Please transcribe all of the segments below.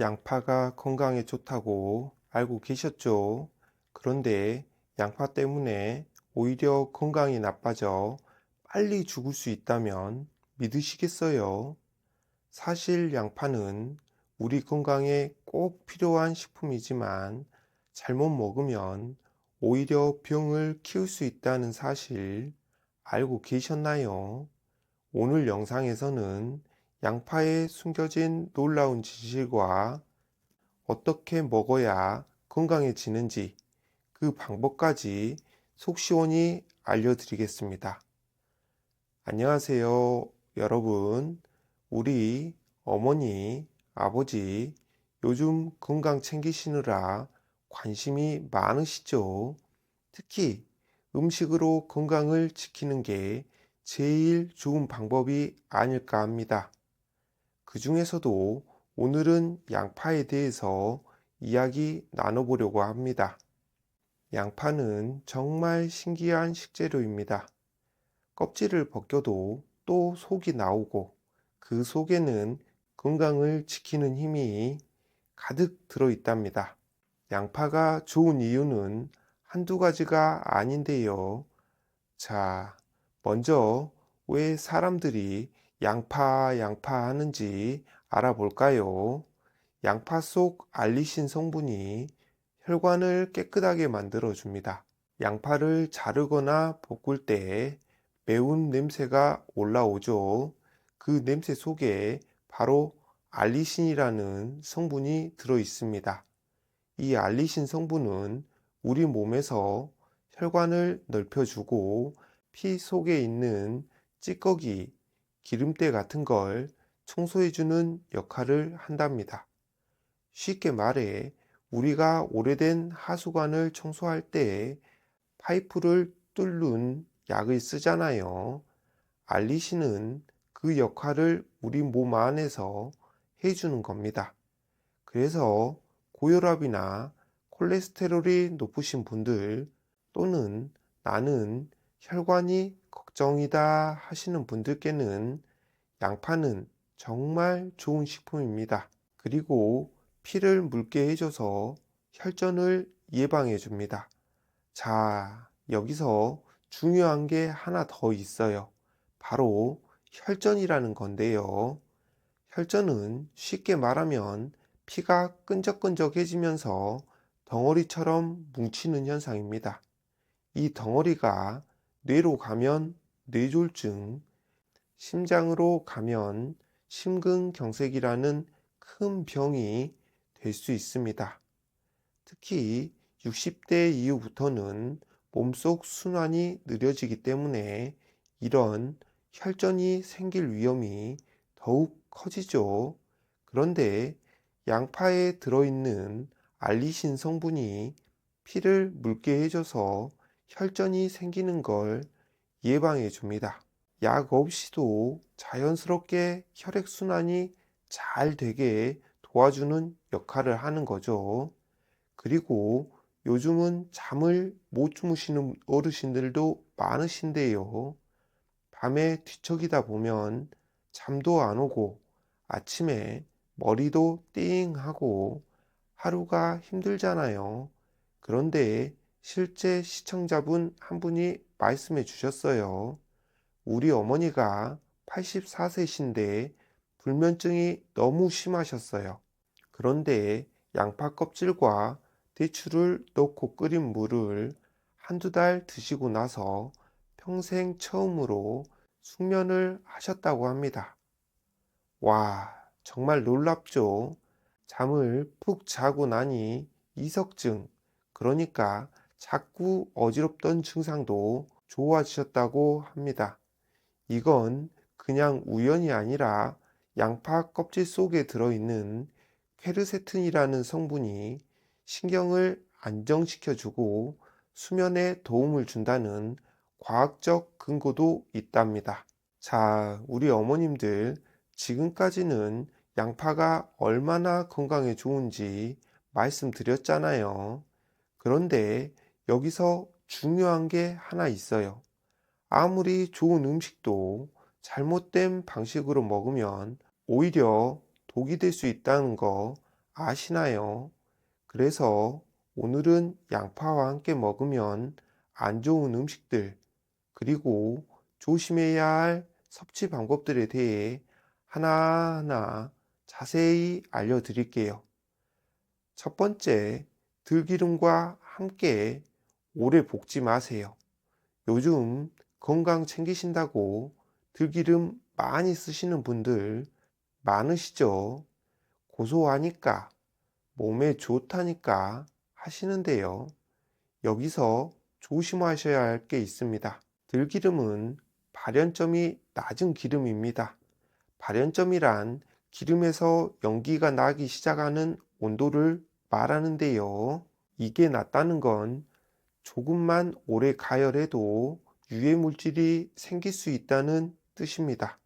양파가 건강에 좋다고 알고 계셨죠? 그런데 양파 때문에 오히려 건강이 나빠져 빨리 죽을 수 있다면 믿으시겠어요? 사실 양파는 우리 건강에 꼭 필요한 식품이지만 잘못 먹으면 오히려 병을 키울 수 있다는 사실 알고 계셨나요? 오늘 영상에서는 양파에 숨겨진 놀라운 진실과 어떻게 먹어야 건강해지는지 그 방법까지 속 시원히 알려드리겠습니다. 안녕하세요, 여러분. 우리 어머니, 아버지, 요즘 건강 챙기시느라 관심이 많으시죠? 특히 음식으로 건강을 지키는 게 제일 좋은 방법이 아닐까 합니다. 그 중에서도 오늘은 양파에 대해서 이야기 나눠보려고 합니다. 양파는 정말 신기한 식재료입니다. 껍질을 벗겨도 또 속이 나오고 그 속에는 건강을 지키는 힘이 가득 들어 있답니다. 양파가 좋은 이유는 한두 가지가 아닌데요. 자, 먼저 왜 사람들이 양파 하는지 알아볼까요? 양파 속 알리신 성분이 혈관을 깨끗하게 만들어 줍니다. 양파를 자르거나 볶을 때 매운 냄새가 올라오죠. 그 냄새 속에 바로 알리신이라는 성분이 들어 있습니다. 이 알리신 성분은 우리 몸에서 혈관을 넓혀주고 피 속에 있는 찌꺼기, 기름때 같은 걸 청소해주는 역할을 한답니다. 쉽게 말해 우리가 오래된 하수관을 청소할 때 파이프를 뚫는 약을 쓰잖아요. 알리신은 그 역할을 우리 몸 안에서 해주는 겁니다. 그래서 고혈압이나 콜레스테롤이 높으신 분들 또는 나는 혈관이 걱정이다 하시는 분들께는 양파는 정말 좋은 식품입니다. 그리고 피를 묽게 해줘서 혈전을 예방해 줍니다. 자, 여기서 중요한 게 하나 더 있어요. 바로 혈전이라는 건데요. 혈전은 쉽게 말하면 피가 끈적끈적해지면서 덩어리처럼 뭉치는 현상입니다. 이 덩어리가 뇌로 가면 뇌졸중, 심장으로 가면 심근경색이라는 큰 병이 될 수 있습니다. 특히 60대 이후부터는 몸속 순환이 느려지기 때문에 이런 혈전이 생길 위험이 더욱 커지죠. 그런데 양파에 들어있는 알리신 성분이 피를 묽게 해줘서 혈전이 생기는 걸 예방해 줍니다. 약 없이도 자연스럽게 혈액순환이 잘 되게 도와주는 역할을 하는 거죠. 그리고 요즘은 잠을 못 주무시는 어르신들도 많으신데요. 밤에 뒤척이다 보면 잠도 안 오고 아침에 머리도 띵하고 하루가 힘들잖아요. 그런데 실제 시청자분 한 분이 말씀해 주셨어요. 우리 어머니가 84세신데 불면증이 너무 심하셨어요. 그런데 양파 껍질과 대추를 넣고 끓인 물을 한두 달 드시고 나서 평생 처음으로 숙면을 하셨다고 합니다. 와, 정말 놀랍죠? 잠을 푹 자고 나니 이석증, 그러니까 자꾸 어지럽던 증상도 좋아지셨다고 합니다. 이건 그냥 우연이 아니라 양파 껍질 속에 들어있는 퀘르세틴이라는 성분이 신경을 안정시켜주고 수면에 도움을 준다는 과학적 근거도 있답니다. 자, 우리 어머님들 지금까지는 양파가 얼마나 건강에 좋은지 말씀드렸잖아요. 그런데 여기서 중요한 게 하나 있어요. 아무리 좋은 음식도 잘못된 방식으로 먹으면 오히려 독이 될 수 있다는 거 아시나요? 그래서 오늘은 양파와 함께 먹으면 안 좋은 음식들, 그리고 조심해야 할 섭취 방법들에 대해 하나하나 자세히 알려드릴게요. 첫 번째, 들기름과 함께 오래 볶지 마세요. 요즘 건강 챙기신다고 들기름 많이 쓰시는 분들 많으시죠? 고소하니까, 몸에 좋다니까 하시는데요. 여기서 조심하셔야 할 게 있습니다. 들기름은 발연점이 낮은 기름입니다. 발연점이란 기름에서 연기가 나기 시작하는 온도를 말하는데요. 이게 낮다는 건 조금만 오래 가열해도 유해 물질이 생길 수 있다는 뜻입니다.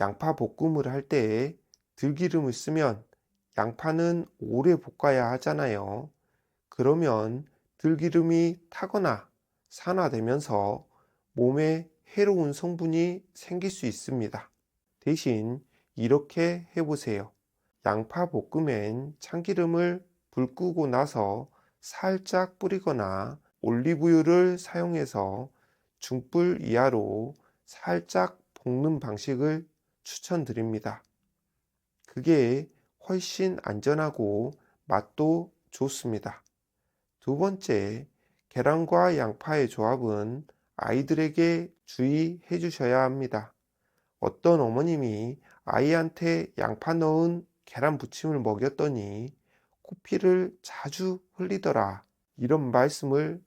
양파 볶음을 할 때 들기름을 쓰면 양파는 오래 볶아야 하잖아요. 그러면 들기름이 타거나 산화되면서 몸에 해로운 성분이 생길 수 있습니다. 대신 이렇게 해보세요. 양파 볶음엔 참기름을 불 끄고 나서 살짝 뿌리거나 올리브유를 사용해서 중불 이하로 살짝 볶는 방식을 추천드립니다. 그게 훨씬 안전하고 맛도 좋습니다. 두 번째, 계란과 양파의 조합은 아이들에게 주의해 주셔야 합니다. 어떤 어머님이 아이한테 양파 넣은 계란 부침을 먹였더니 코피를 자주 흘리더라. 이런 말씀을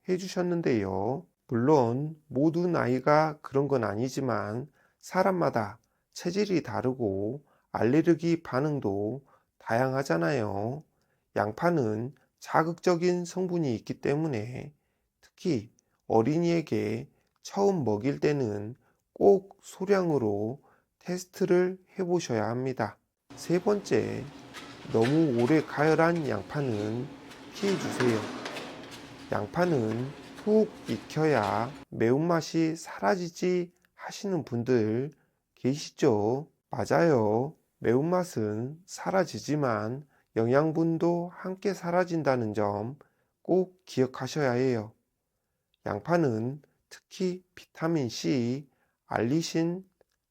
해 주셨는데요. 물론 모든 아이가 그런 건 아니지만 사람마다 체질이 다르고 알레르기 반응도 다양하잖아요. 양파는 자극적인 성분이 있기 때문에 특히 어린이에게 처음 먹일 때는 꼭 소량으로 테스트를 해보셔야 합니다. 세 번째, 너무 오래 가열한 양파는 피해주세요. 양파는 푹 익혀야 매운맛이 사라지지 하시는 분들 계시죠? 맞아요. 매운맛은 사라지지만 영양분도 함께 사라진다는 점 꼭 기억하셔야 해요. 양파는 특히 비타민 C, 알리신,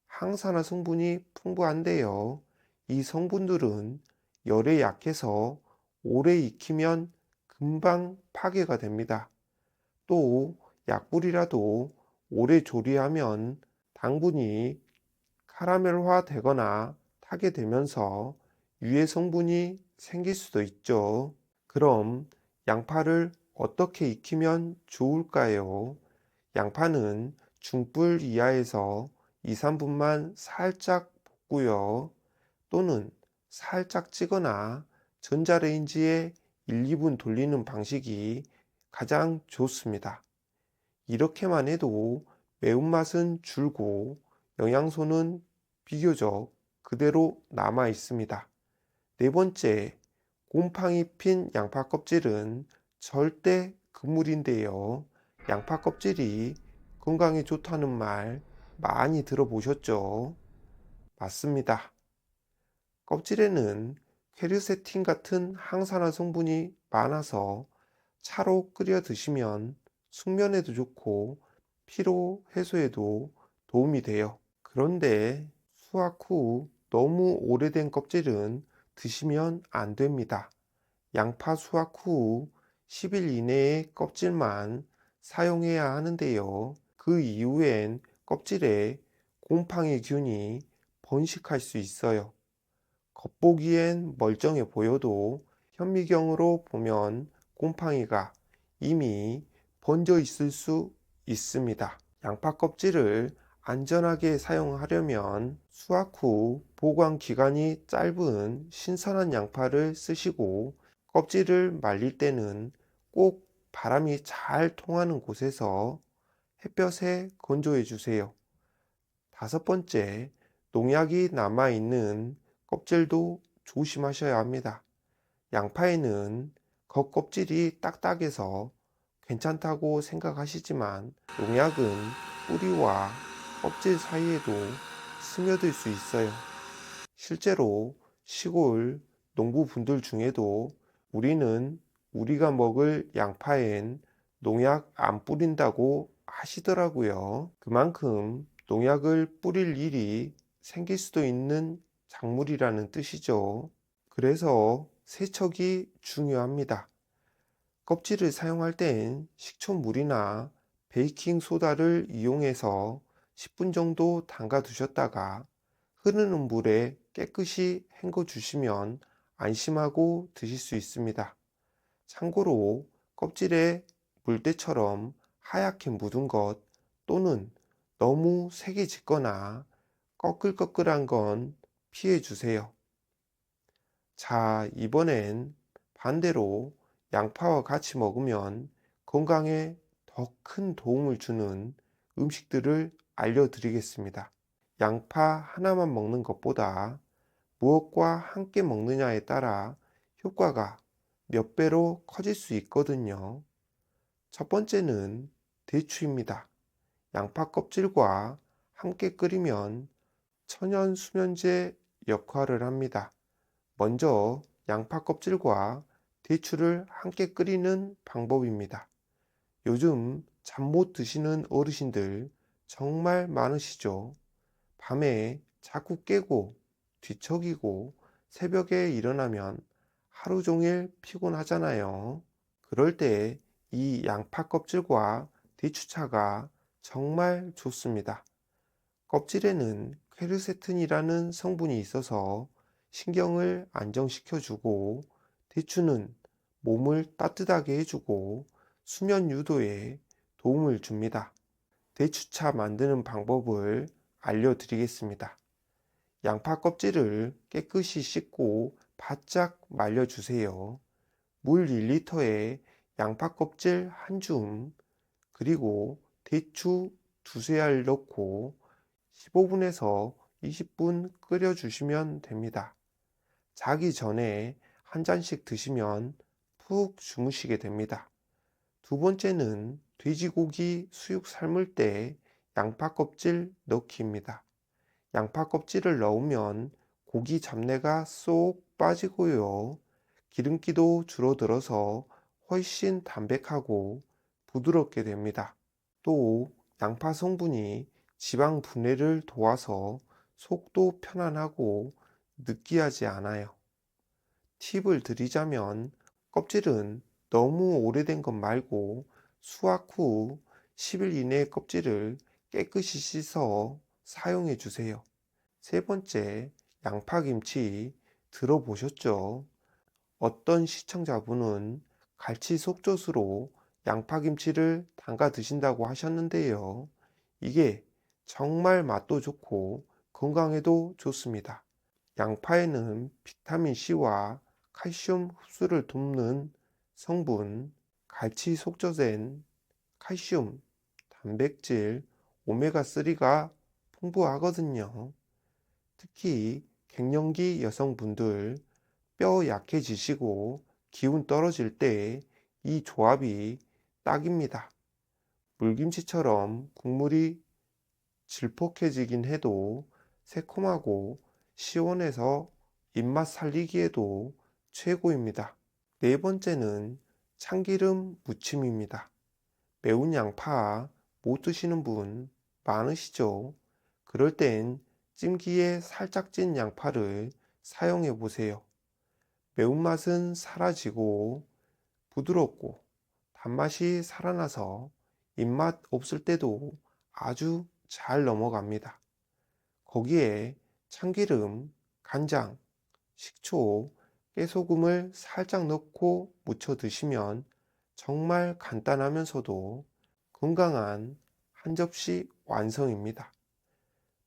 항산화 성분이 풍부한데요. 이 성분들은 열에 약해서 오래 익히면 금방 파괴가 됩니다. 또 약불이라도 오래 조리하면 당분이 카라멜화 되거나 타게 되면서 유해 성분이 생길 수도 있죠. 그럼 양파를 어떻게 익히면 좋을까요? 양파는 중불 이하에서 2, 3분만 살짝 볶고요. 또는 살짝 찌거나 전자레인지에 1, 2분 돌리는 방식이 가장 좋습니다. 이렇게만 해도 매운맛은 줄고 영양소는 비교적 그대로 남아 있습니다. 네 번째, 곰팡이 핀 양파 껍질은 절대 금물인데요. 양파 껍질이 건강에 좋다는 말 많이 들어보셨죠? 맞습니다. 껍질에는 퀘르세틴 같은 항산화 성분이 많아서 차로 끓여 드시면 숙면에도 좋고 피로 해소에도 도움이 돼요. 그런데 수확 후 너무 오래된 껍질은 드시면 안 됩니다. 양파 수확 후 10일 이내의 껍질만 사용해야 하는데요. 그 이후엔 껍질에 곰팡이균이 번식할 수 있어요. 겉보기엔 멀쩡해 보여도 현미경으로 보면 곰팡이가 이미 번져 있을 수 있습니다. 양파 껍질을 안전하게 사용하려면 수확 후 보관 기간이 짧은 신선한 양파를 쓰시고 껍질을 말릴 때는 꼭 바람이 잘 통하는 곳에서 햇볕에 건조해 주세요. 다섯 번째, 농약이 남아있는 껍질도 조심하셔야 합니다. 양파에는 겉껍질이 딱딱해서 괜찮다고 생각하시지만 농약은 뿌리와 껍질 사이에도 스며들 수 있어요. 실제로 시골 농부분들 중에도 우리는 우리가 먹을 양파엔 농약 안 뿌린다고 하시더라고요. 그만큼 농약을 뿌릴 일이 생길 수도 있는 작물이라는 뜻이죠. 그래서 세척이 중요합니다. 껍질을 사용할 땐 식초물이나 베이킹 소다를 이용해서 10분 정도 담가 두셨다가 흐르는 물에 깨끗이 헹궈 주시면 안심하고 드실 수 있습니다. 참고로 껍질에 물때처럼 하얗게 묻은 것 또는 너무 색이 짙거나 꺼끌꺼끌한 건 피해 주세요. 자, 이번엔 반대로 양파와 같이 먹으면 건강에 더 큰 도움을 주는 음식들을 알려드리겠습니다. 양파 하나만 먹는 것보다 무엇과 함께 먹느냐에 따라 효과가 몇 배로 커질 수 있거든요. 첫 번째는 대추입니다. 양파 껍질과 함께 끓이면 천연 수면제 역할을 합니다. 먼저 양파 껍질과 대추를 함께 끓이는 방법입니다. 요즘 잠 못 드시는 어르신들 정말 많으시죠? 밤에 자꾸 깨고 뒤척이고 새벽에 일어나면 하루 종일 피곤하잖아요. 그럴 때 이 양파 껍질과 대추차가 정말 좋습니다. 껍질에는 퀘르세틴이라는 성분이 있어서 신경을 안정시켜주고, 대추는 몸을 따뜻하게 해주고 수면 유도에 도움을 줍니다. 대추차 만드는 방법을 알려드리겠습니다. 양파 껍질을 깨끗이 씻고 바짝 말려주세요. 물 1리터에 양파 껍질 한 줌, 그리고 대추 두세 알 넣고 15분에서 20분 끓여주시면 됩니다. 자기 전에 한 잔씩 드시면 푹 주무시게 됩니다. 두 번째는 돼지고기 수육 삶을 때 양파 껍질 넣기입니다. 양파 껍질을 넣으면 고기 잡내가 쏙 빠지고요. 기름기도 줄어들어서 훨씬 담백하고 부드럽게 됩니다. 또 양파 성분이 지방 분해를 도와서 속도 편안하고 느끼하지 않아요. 팁을 드리자면 껍질은 너무 오래된 것 말고 수확 후 10일 이내의 껍질을 깨끗이 씻어 사용해 주세요. 세 번째, 양파김치 들어보셨죠? 어떤 시청자분은 갈치 속젓으로 양파김치를 담가 드신다고 하셨는데요. 이게 정말 맛도 좋고 건강에도 좋습니다. 양파에는 비타민C와 칼슘 흡수를 돕는 성분, 갈치 속젓엔 칼슘, 단백질, 오메가3가 풍부하거든요. 특히 갱년기 여성분들, 뼈 약해지시고 기운 떨어질 때 이 조합이 딱입니다. 물김치처럼 국물이 질퍽해지긴 해도 새콤하고 시원해서 입맛 살리기에도 최고입니다. 네 번째는 참기름 무침입니다. 매운 양파 못 드시는 분 많으시죠? 그럴 땐 찜기에 살짝 찐 양파를 사용해 보세요. 매운맛은 사라지고 부드럽고 단맛이 살아나서 입맛 없을 때도 아주 잘 넘어갑니다. 거기에 참기름, 간장, 식초, 깨소금을 살짝 넣고 무쳐 드시면 정말 간단하면서도 건강한 한 접시 완성입니다.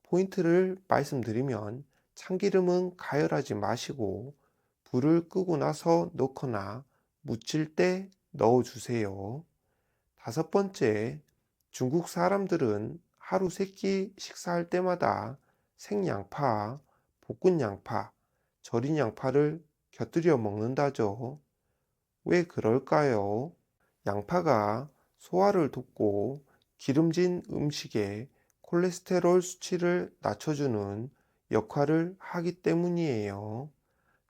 포인트를 말씀드리면 참기름은 가열하지 마시고 불을 끄고 나서 넣거나 무칠 때 넣어주세요. 다섯 번째, 중국 사람들은 하루 3끼 식사할 때마다 생양파, 볶은 양파, 절인 양파를 곁들여 먹는다죠. 왜 그럴까요? 양파가 소화를 돕고 기름진 음식에 콜레스테롤 수치를 낮춰주는 역할을 하기 때문이에요.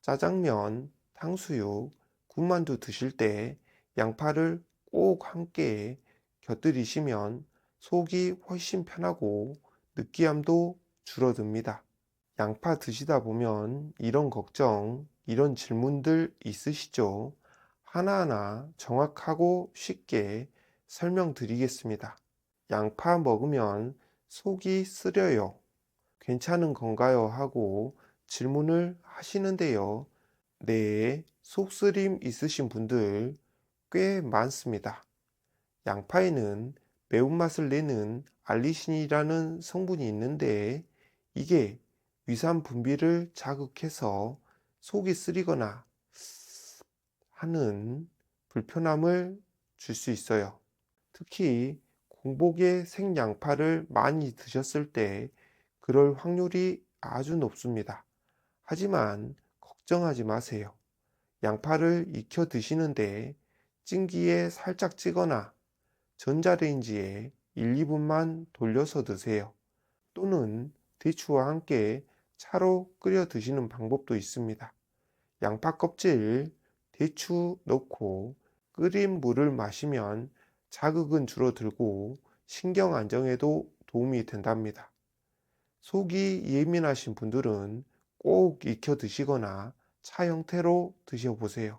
짜장면, 탕수육, 군만두 드실 때 양파를 꼭 함께 곁들이시면 속이 훨씬 편하고 느끼함도 줄어듭니다. 양파 드시다 보면 이런 걱정, 이런 질문들 있으시죠? 하나하나 정확하고 쉽게 설명드리겠습니다. 양파 먹으면 속이 쓰려요. 괜찮은 건가요? 하고 질문을 하시는데요. 네, 속쓰림 있으신 분들 꽤 많습니다. 양파에는 매운맛을 내는 알리신이라는 성분이 있는데 이게 위산 분비를 자극해서 속이 쓰리거나 하는 불편함을 줄 수 있어요. 특히 공복에 생양파를 많이 드셨을 때 그럴 확률이 아주 높습니다. 하지만 걱정하지 마세요. 양파를 익혀 드시는데 찜기에 살짝 찌거나 전자레인지에 1, 2분만 돌려서 드세요. 또는 대추와 함께 차로 끓여 드시는 방법도 있습니다. 양파 껍질, 대추 넣고 끓인 물을 마시면 자극은 줄어들고 신경 안정에도 도움이 된답니다. 속이 예민하신 분들은 꼭 익혀 드시거나 차 형태로 드셔보세요.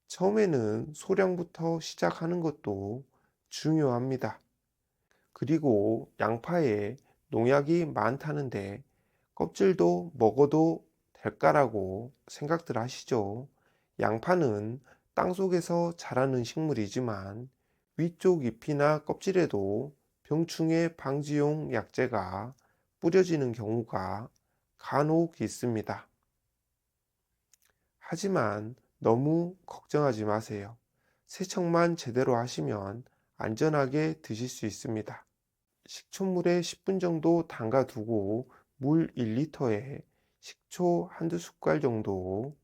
처음에는 소량부터 시작하는 것도 중요합니다. 그리고 양파에 농약이 많다는데 껍질도 먹어도 될까라고 생각들 하시죠? 양파는 땅속에서 자라는 식물이지만 위쪽 잎이나 껍질에도 병충해 방지용 약재가 뿌려지는 경우가 간혹 있습니다. 하지만 너무 걱정하지 마세요. 세척만 제대로 하시면 안전하게 드실 수 있습니다. 식초물에 10분 정도 담가 두고 물 1리터에 식초 한두 숟갈 정도,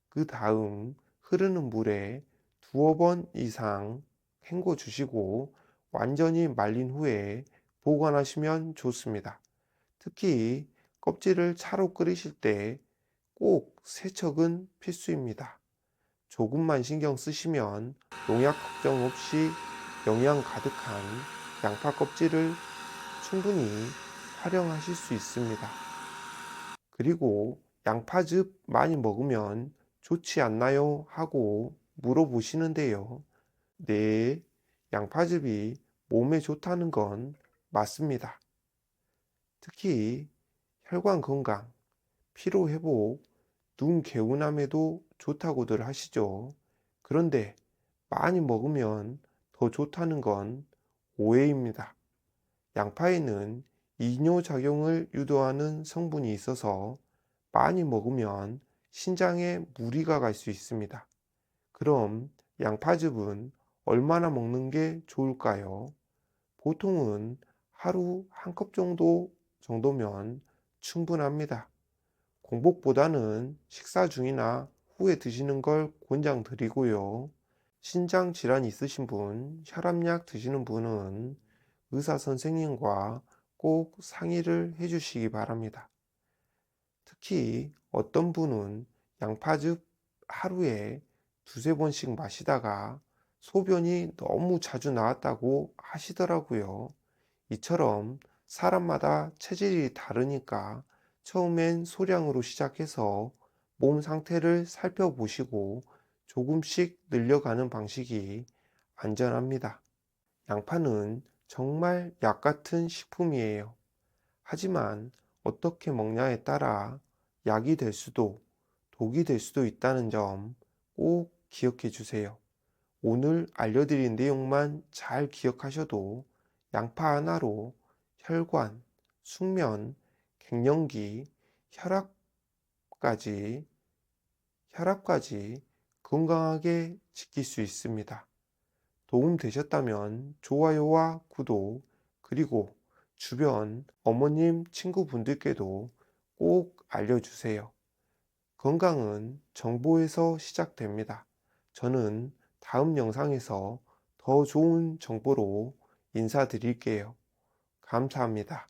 그 다음 흐르는 물에 두어 번 이상 헹궈 주시고 완전히 말린 후에 보관하시면 좋습니다. 특히 껍질을 차로 끓이실 때 꼭 세척은 필수입니다. 조금만 신경 쓰시면 농약 걱정 없이 영양 가득한 양파 껍질을 충분히 활용하실 수 있습니다. 그리고 양파즙 많이 먹으면 좋지 않나요? 하고 물어보시는데요. 네, 양파즙이 몸에 좋다는 건 맞습니다. 특히 혈관 건강, 피로 회복, 눈 개운함에도 좋다고들 하시죠. 그런데 많이 먹으면 더 좋다는 건 오해입니다. 양파에는 이뇨작용을 유도하는 성분이 있어서 많이 먹으면 신장에 무리가 갈 수 있습니다. 그럼 양파즙은 얼마나 먹는 게 좋을까요? 보통은 하루 한 컵 정도면 충분합니다. 공복보다는 식사 중이나 후에 드시는 걸 권장드리고요. 신장 질환 있으신 분, 혈압약 드시는 분은 의사 선생님과 꼭 상의를 해 주시기 바랍니다. 특히 어떤 분은 양파즙 하루에 두세 번씩 마시다가 소변이 너무 자주 나왔다고 하시더라고요. 이처럼 사람마다 체질이 다르니까 처음엔 소량으로 시작해서 몸 상태를 살펴보시고 조금씩 늘려가는 방식이 안전합니다. 양파는 정말 약 같은 식품이에요. 하지만 어떻게 먹냐에 따라 약이 될 수도 독이 될 수도 있다는 점 꼭 기억해 주세요. 오늘 알려드린 내용만 잘 기억하셔도 양파 하나로 혈관, 숙면, 갱년기, 혈압까지, 혈압까지 건강하게 지킬 수 있습니다. 도움 되셨다면 좋아요와 구독, 그리고 주변 어머님, 친구분들께도 꼭 알려주세요. 건강은 정보에서 시작됩니다. 저는 다음 영상에서 더 좋은 정보로 인사드릴게요. 감사합니다.